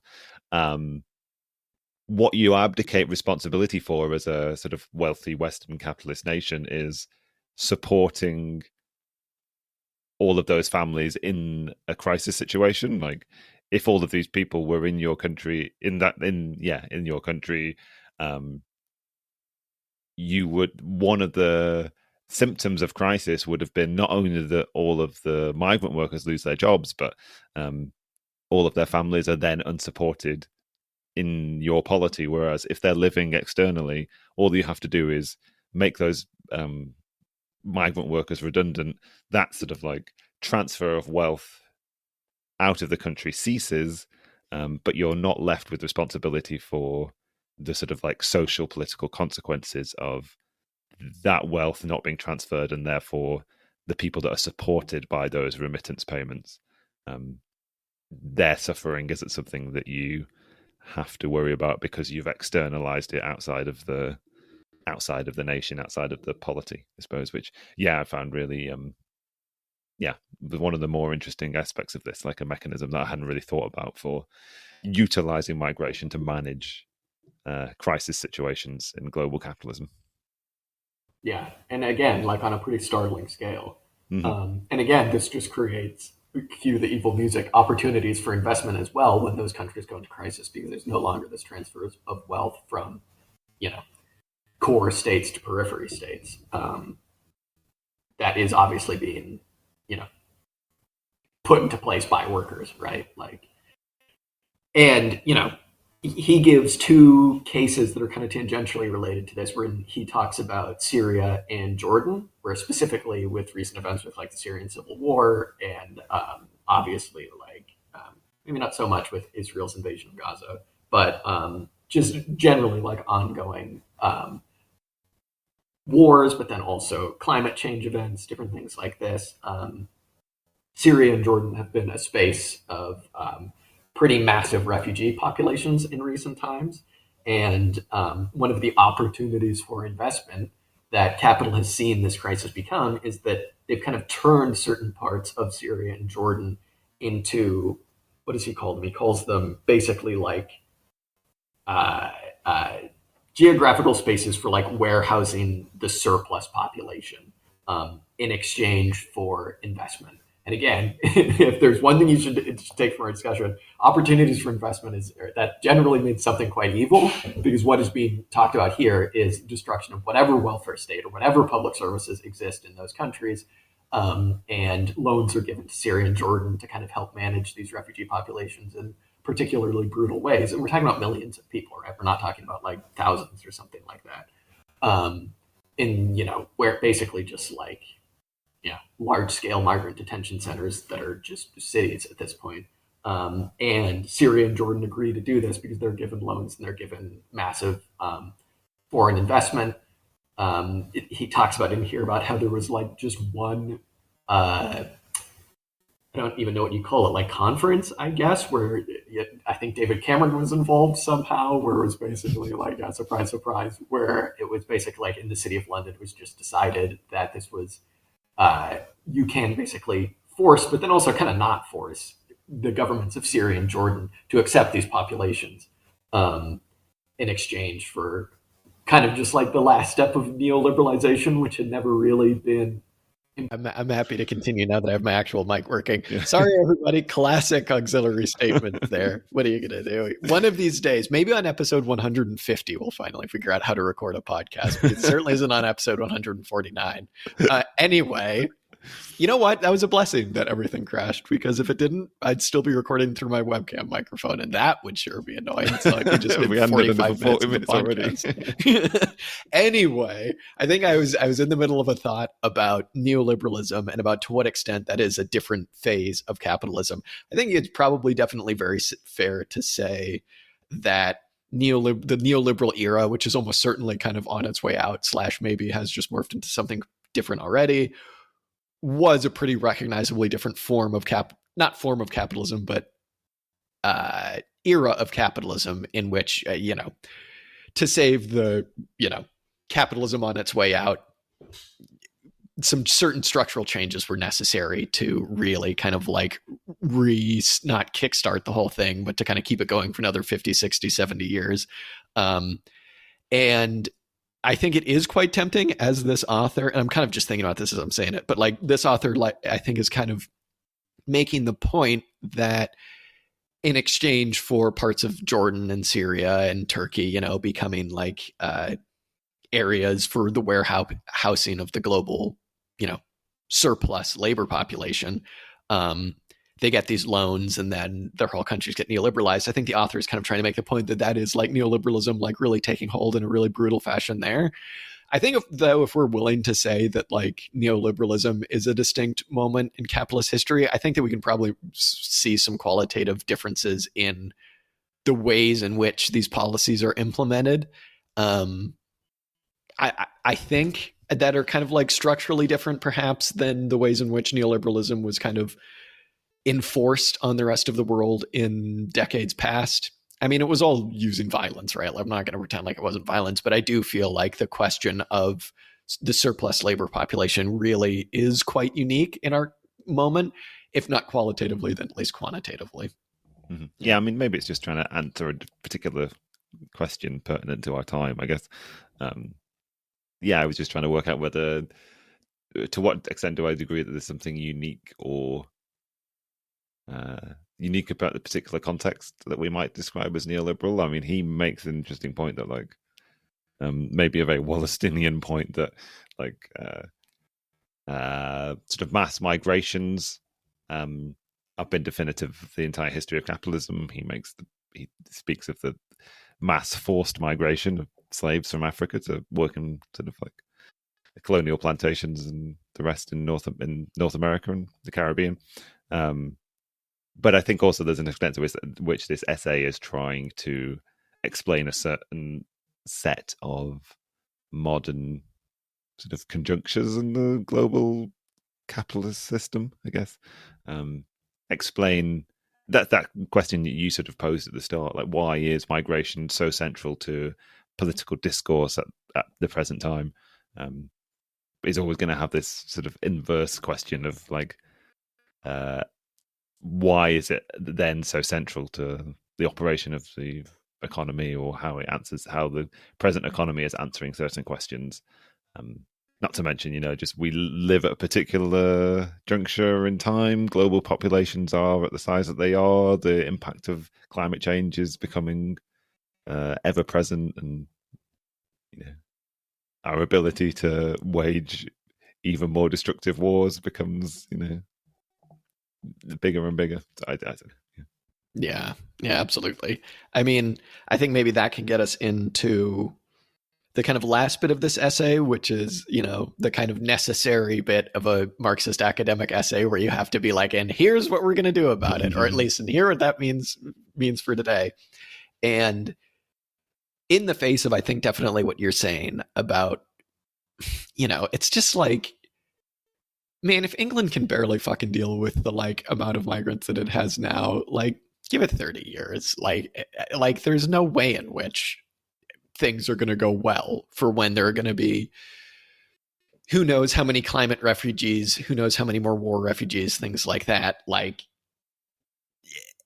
What you abdicate responsibility for as a sort of wealthy Western capitalist nation is supporting all of those families in a crisis situation. Like, if all of these people were in your country, in your country, you would, one of the symptoms of crisis would have been not only that all of the migrant workers lose their jobs, but all of their families are then unsupported in your polity. Whereas if they're living externally, all you have to do is make those migrant workers redundant. That sort of like transfer of wealth out of the country ceases, but you're not left with responsibility for the sort of like social political consequences of that wealth not being transferred, and therefore the people that are supported by those remittance payments, their suffering isn't something that you have to worry about because you've externalized it outside of the nation, outside of the polity, I suppose, which I found really one of the more interesting aspects of this, like a mechanism that I hadn't really thought about for utilizing migration to manage crisis situations in global capitalism. Yeah, and again, like on a pretty startling scale. Mm-hmm. And again, this just creates, cue the evil music, opportunities for investment as well when those countries go into crisis, because there's no longer this transfer of wealth from, core states to periphery states. That is obviously being, put into place by workers, right? Like, and, he gives 2 cases that are kind of tangentially related to this, where he talks about Syria and Jordan, where specifically with recent events with like the Syrian civil war, and obviously like maybe not so much with Israel's invasion of Gaza, but just generally like ongoing wars, but then also climate change events, different things like this. Syria and Jordan have been a space of pretty massive refugee populations in recent times. And one of the opportunities for investment that capital has seen this crisis become is that they've kind of turned certain parts of Syria and Jordan into, what does he call them? He calls them basically like geographical spaces for like warehousing the surplus population in exchange for investment. And again, if there's one thing you should take from our discussion, opportunities for investment is that generally means something quite evil, because what is being talked about here is destruction of whatever welfare state or whatever public services exist in those countries. And loans are given to Syria and Jordan to kind of help manage these refugee populations in particularly brutal ways. And we're talking about millions of people, right? We're not talking about like thousands or something like that. Where basically just like, large scale migrant detention centers that are just cities at this point. And Syria and Jordan agree to do this because they're given loans and they're given massive foreign investment. He talks about in here about how there was like just one, I don't even know what you call it, like conference, I guess, where I think David Cameron was involved somehow, where it was basically like, surprise, surprise, where it was basically like in the city of London, it was just decided that this was, you can basically force, but then also kind of not force the governments of Syria and Jordan to accept these populations in exchange for kind of just like the last step of neoliberalization, which had never really been. I'm happy to continue now that I have my actual mic working. Yeah. Sorry, everybody. Classic auxiliary statements there. What are you going to do? One of these days, maybe on episode 150, we'll finally figure out how to record a podcast. But it certainly isn't on episode 149. Anyway, you know what? That was a blessing that everything crashed, because if it didn't, I'd still be recording through my webcam microphone, and that would sure be annoying. So I just did 45 minutes already. Anyway, I think I was in the middle of a thought about neoliberalism and about to what extent that is a different phase of capitalism. I think it's probably definitely very fair to say that the neoliberal era, which is almost certainly kind of on its way out, / maybe has just morphed into something different already, was a pretty recognizably different form of not form of capitalism, but era of capitalism, in which, to save the, capitalism on its way out, some certain structural changes were necessary to really kind of like not kickstart the whole thing, but to kind of keep it going for another 50, 60, 70 years. And I think it is quite tempting as this author, and I'm kind of just thinking about this as I'm saying it, but like this author, like I think is kind of making the point that in exchange for parts of Jordan and Syria and Turkey, becoming like areas for the warehousing of the global, surplus labor population, they get these loans and then their whole countries get neoliberalized. I think the author is kind of trying to make the point that that is like neoliberalism, like really taking hold in a really brutal fashion there. I think if we're willing to say that like neoliberalism is a distinct moment in capitalist history, I think that we can probably see some qualitative differences in the ways in which these policies are implemented. I think that are kind of like structurally different perhaps than the ways in which neoliberalism was kind of enforced on the rest of the world in decades past. I mean, it was all using violence, right? I'm not going to pretend like it wasn't violence, but I do feel like the question of the surplus labor population really is quite unique in our moment, if not qualitatively, then at least quantitatively. Mm-hmm. Yeah, I mean, maybe it's just trying to answer a particular question pertinent to our time, I guess. I was just trying to work out whether, to what extent do I agree that there's something unique or unique about the particular context that we might describe as neoliberal. I mean, he makes an interesting point that, like, maybe a very Wallistinian point that, like, sort of mass migrations have been definitive of the entire history of capitalism. He speaks of the mass forced migration of slaves from Africa to work in sort of like the colonial plantations and the rest in North America and the Caribbean. But I think also there's an extent to which this essay is trying to explain a certain set of modern sort of conjunctures in the global capitalist system, I guess. Explain that question that you sort of posed at the start, like why is migration so central to political discourse at the present time? Is always going to have this sort of inverse question of like, why is it then so central to the operation of the economy, or how the present economy is answering certain questions? not to mention, just we live at a particular juncture in time. Global populations are at the size that they are. The impact of climate change is becoming ever present, and our ability to wage even more destructive wars becomes, bigger and bigger. I don't know. Yeah, absolutely. I mean, I think maybe that can get us into the kind of last bit of this essay, which is, the kind of necessary bit of a Marxist academic essay where you have to be like, and here's what we're going to do about it, or at least, and here what that means for today. And in the face of, I think, definitely what you're saying about, it's just like, man, if England can barely fucking deal with the like amount of migrants that it has now, like, give it 30 years. Like there's no way in which things are going to go well for when there are going to be who knows how many climate refugees, who knows how many more war refugees, things like that. Like,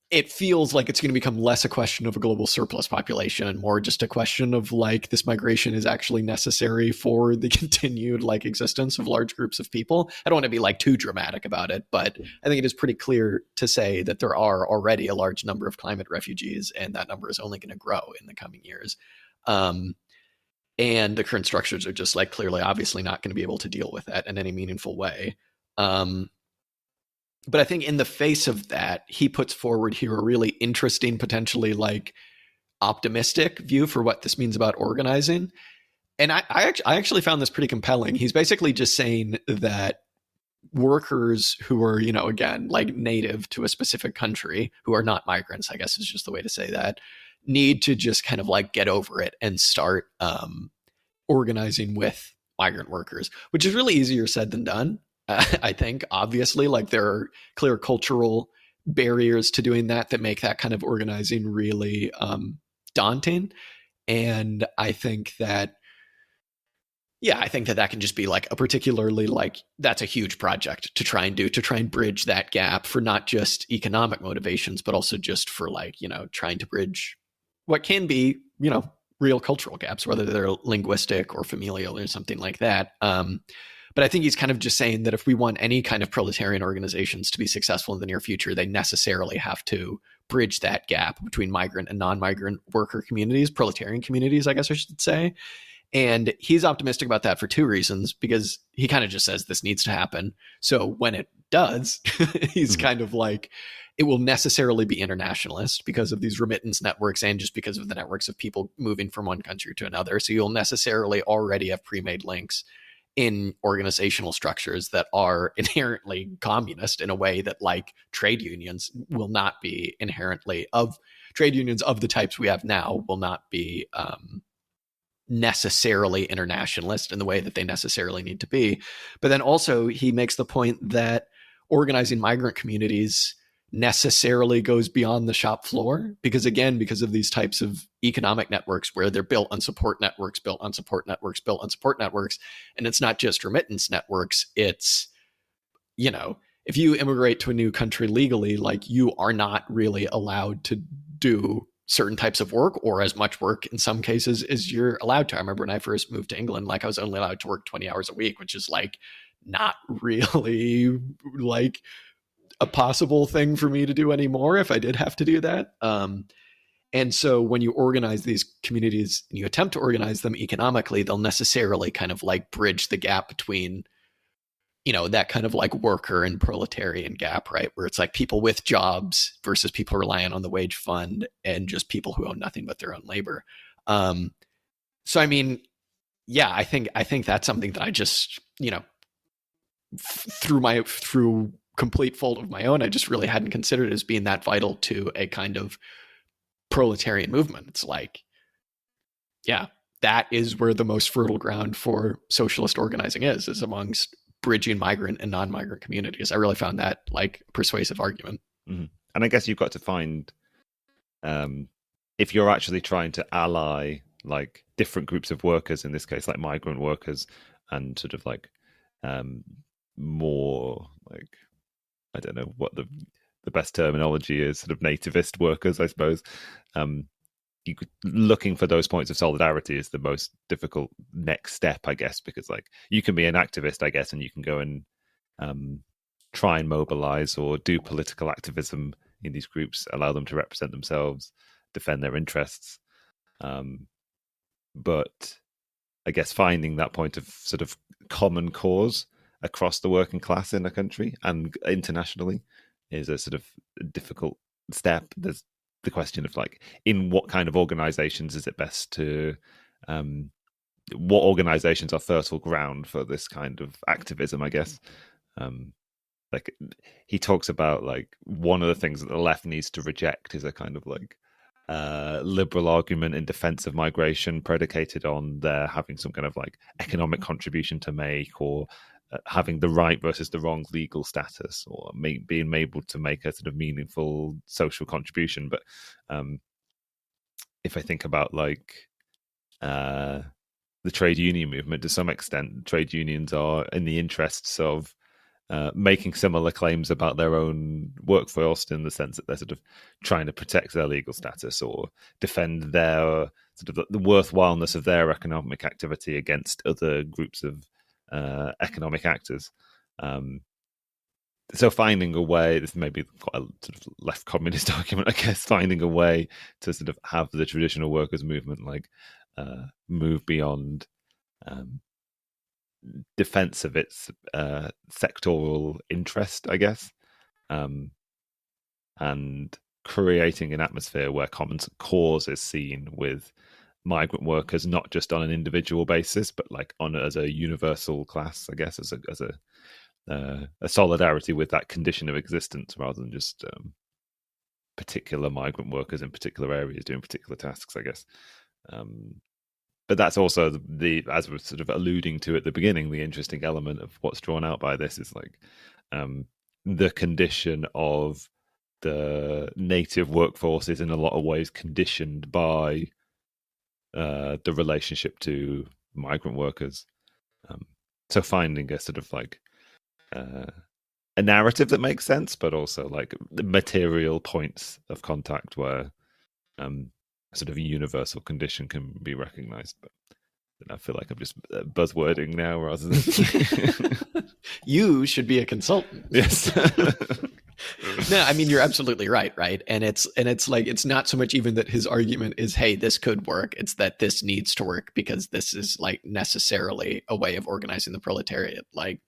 it feels like it's going to become less a question of a global surplus population and more just a question of like this migration is actually necessary for the continued like existence of large groups of people. I don't want to be like too dramatic about it, but I think it is pretty clear to say that there are already a large number of climate refugees, and that number is only going to grow in the coming years. And the current structures are just like clearly, obviously not going to be able to deal with that in any meaningful way. But I think in the face of that, he puts forward here a really interesting, potentially like optimistic view for what this means about organizing. And I actually found this pretty compelling. He's basically just saying that workers who are, again, like native to a specific country, who are not migrants, I guess is just the way to say that, need to just kind of like get over it and start organizing with migrant workers, which is really easier said than done. I think, obviously, like there are clear cultural barriers to doing that make that kind of organizing really daunting. And I think that, that can just be like a particularly like, that's a huge project to try and bridge that gap for not just economic motivations, but also just for like, trying to bridge what can be, real cultural gaps, whether they're linguistic or familial or something like that. But I think he's kind of just saying that if we want any kind of proletarian organizations to be successful in the near future, they necessarily have to bridge that gap between migrant and non-migrant worker communities, proletarian communities, I guess I should say. And he's optimistic about that for two reasons, because he kind of just says this needs to happen. So when it does, he's kind of like, it will necessarily be internationalist because of these remittance networks and just because of the networks of people moving from one country to another. So you'll necessarily already have pre-made links in organizational structures that are inherently communist in a way that like trade unions will not be inherently trade unions of the types we have now will not be necessarily internationalist in the way that they necessarily need to be. But then also he makes the point that organizing migrant communities necessarily goes beyond the shop floor, because again, because of these types of economic networks where they're built on support networks, built on support networks, built on support networks. And it's not just remittance networks. It's, if you immigrate to a new country legally, like you are not really allowed to do certain types of work or as much work in some cases as you're allowed to. I remember when I first moved to England, like I was only allowed to work 20 hours a week, which is like not really like a possible thing for me to do anymore if I did have to do that. And so when you organize these communities and you attempt to organize them economically, they'll necessarily kind of like bridge the gap between, that kind of like worker and proletarian gap, right? Where it's like people with jobs versus people relying on the wage fund and just people who own nothing but their own labor. So, I mean, yeah, I think that's something that I just, through complete fault of my own, I just really hadn't considered as being that vital to a kind of proletarian movement. It's like, yeah, that is where the most fertile ground for socialist organizing is amongst bridging migrant and non-migrant communities. I really found that like persuasive argument. Mm-hmm. And I guess you've got to find, if you're actually trying to ally like different groups of workers, in this case, like migrant workers, and sort of like more like, I don't know what the best terminology is, sort of nativist workers, I suppose. looking for those points of solidarity is the most difficult next step, I guess, because like you can be an activist, I guess, and you can go and try and mobilize or do political activism in these groups, allow them to represent themselves, defend their interests. But I guess finding that point of sort of common cause across the working class in a country and internationally is a sort of difficult step. There's the question of like, in what kind of organizations is it best to, what organizations are fertile ground for this kind of activism, I guess. Like he talks about like one of the things that the left needs to reject is a kind of like liberal argument in defense of migration predicated on their having some kind of like economic contribution to make, or having the right versus the wrong legal status, or being able to make a sort of meaningful social contribution. But if I think about like the trade union movement, to some extent, trade unions are in the interests of making similar claims about their own workforce, in the sense that they're sort of trying to protect their legal status or defend their sort of the worthwhileness of their economic activity against other groups of economic actors. So finding a way, this may be quite a sort of left communist argument, I guess, finding a way to sort of have the traditional workers' movement like move beyond defense of its sectoral interest, I guess, and creating an atmosphere where common cause is seen with migrant workers, not just on an individual basis, but like as a universal class, I guess, as a solidarity with that condition of existence, rather than just particular migrant workers in particular areas doing particular tasks, I guess. But that's also as we're sort of alluding to at the beginning, the interesting element of what's drawn out by this is like the condition of the native workforce is in a lot of ways conditioned by the relationship to migrant workers. So finding a sort of like a narrative that makes sense, but also like the material points of contact where sort of a universal condition can be recognized. But I feel like I'm just buzzwording now rather than you should be a consultant. Yes. No, I mean, you're absolutely right. And it's like, it's not so much even that his argument is, hey, this could work. It's that this needs to work because this is like necessarily a way of organizing the proletariat. Like,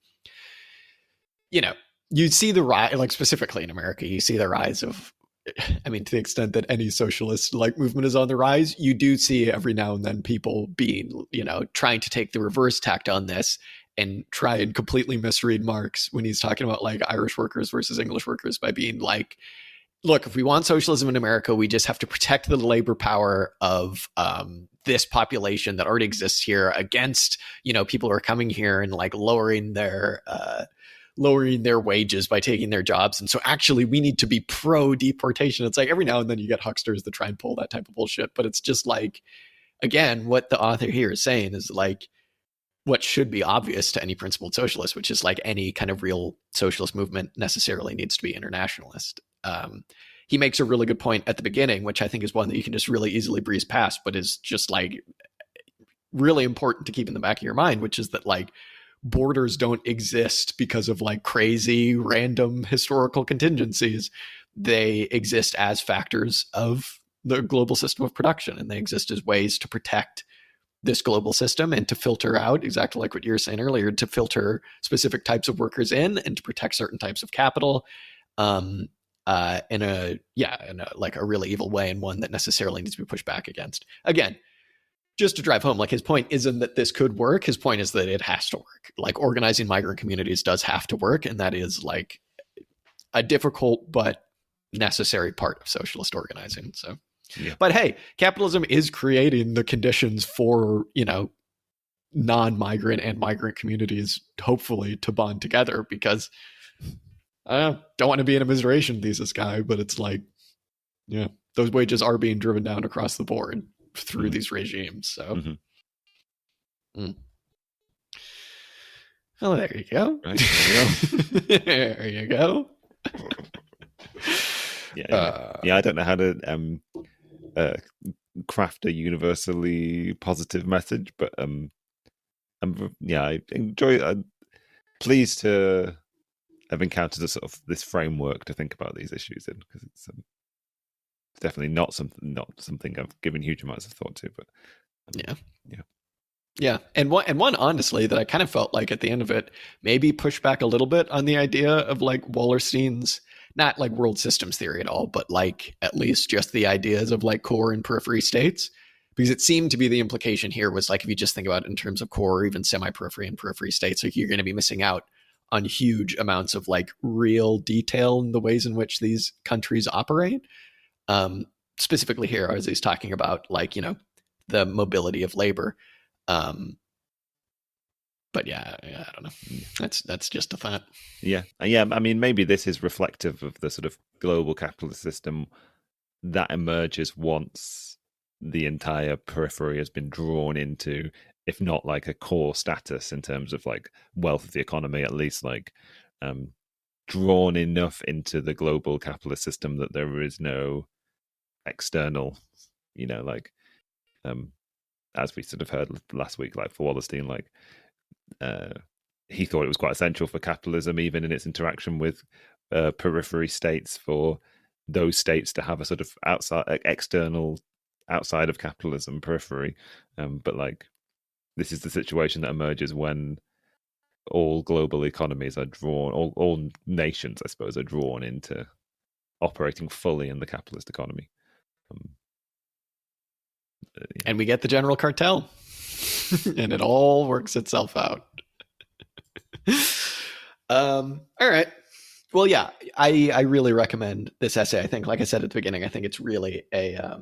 you know, you see the rise, like specifically in America, you see the rise of, I mean, to the extent that any socialist like movement is on the rise, you do see every now and then people being, you know, trying to take the reverse tact on this and try and completely misread Marx when he's talking about like Irish workers versus English workers, by being like, look, if we want socialism in America, we just have to protect the labor power of this population that already exists here against, you know, people who are coming here and like lowering their wages by taking their jobs. And so actually we need to be pro deportation. It's like every now and then you get hucksters that try and pull that type of bullshit, but it's just like, again, what the author here is saying is like what should be obvious to any principled socialist, which is like any kind of real socialist movement necessarily needs to be internationalist. He makes a really good point at the beginning, which I think is one that you can just really easily breeze past, but is just like really important to keep in the back of your mind, which is that like borders don't exist because of like crazy random historical contingencies. They exist as factors of the global system of production, and they exist as ways to protect this global system and to filter out, exactly like what you were saying earlier, to filter specific types of workers in and to protect certain types of capital in a like a really evil way, and one that necessarily needs to be pushed back against. Again, just to drive home, like his point isn't that this could work. His point is that it has to work. Like organizing migrant communities does have to work. And that is like a difficult but necessary part of socialist organizing. So, yeah. But hey, capitalism is creating the conditions for, you know, non-migrant and migrant communities, hopefully, to bond together, because I don't want to be an immiseration thesis guy, but it's like, yeah, those wages are being driven down across the board through these regimes. So, well, there you go. Right, there you go. Yeah, I don't know how to craft a universally positive message. But I enjoy. I'm pleased to have encountered a sort of this framework to think about these issues in, because it's definitely not something I've given huge amounts of thought to. But yeah, and one honestly that I kind of felt like at the end of it maybe pushed back a little bit on the idea of like Wallerstein's, not like world systems theory at all, but like at least just the ideas of like core and periphery states. Because it seemed to be the implication here was like, if you just think about it in terms of core or even semi-periphery and periphery states, like you're going to be missing out on huge amounts of like real detail in the ways in which these countries operate. Specifically here, as he's talking about like, the mobility of labor. But I don't know. That's just a thought. Yeah. I mean, maybe this is reflective of the sort of global capitalist system that emerges once the entire periphery has been drawn into, if not like a core status in terms of like wealth of the economy, at least like drawn enough into the global capitalist system that there is no external, as we sort of heard last week, like for Wallerstein, like he thought it was quite essential for capitalism, even in its interaction with periphery states, for those states to have a sort of external, outside of capitalism periphery. But like, this is the situation that emerges when all global economies are drawn, all nations, I suppose, are drawn into operating fully in the capitalist economy. And we get the general cartel, and it all works itself out. All right. Well, yeah, I really recommend this essay. I think, like I said at the beginning, I think it's really a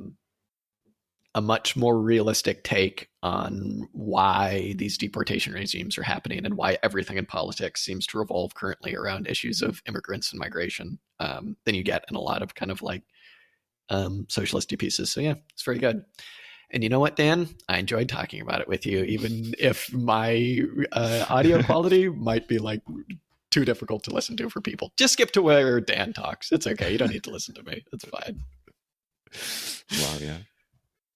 much more realistic take on why these deportation regimes are happening and why everything in politics seems to revolve currently around issues of immigrants and migration than you get in a lot of kind of like socialisty pieces. So yeah, it's very good. And you know what, Dan? I enjoyed talking about it with you, even if my audio quality might be like too difficult to listen to for people. Just skip to where Dan talks. It's okay. You don't need to listen to me. It's fine. Wow, yeah.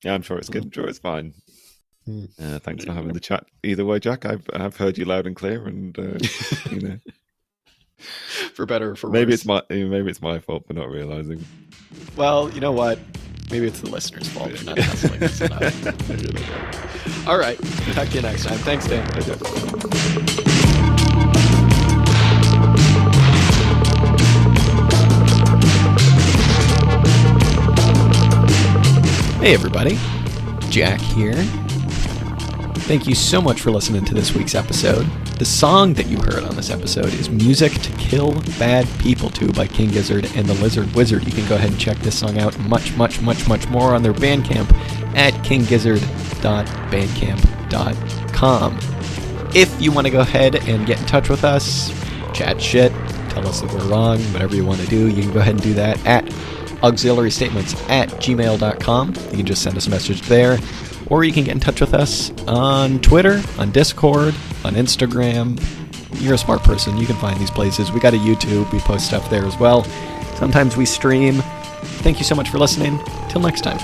Yeah, I'm sure it's good. I'm sure it's fine. Thanks for having the chat. Either way, Jack, I've heard you loud and clear, and for better or for worse. Maybe it's my fault for not realizing. Well, you know what? Maybe it's the listener's fault for not hustling this enough. All right. Talk to you next time. Thanks, Dan. Hey, everybody. Jack here. Thank you so much for listening to this week's episode. The song that you heard on this episode is Music to Kill Bad People To by King Gizzard and the Lizard Wizard. You can go ahead and check this song out much more on their Bandcamp at kinggizzard.bandcamp.com. If you want to go ahead and get in touch with us, chat shit, tell us that we're wrong, whatever you want to do, you can go ahead and do that at auxiliarystatements@gmail.com. You can just send us a message there. Or you can get in touch with us on Twitter, on Discord, on Instagram. You're a smart person. You can find these places. We got a YouTube. We post stuff there as well. Sometimes we stream. Thank you so much for listening. Till next time.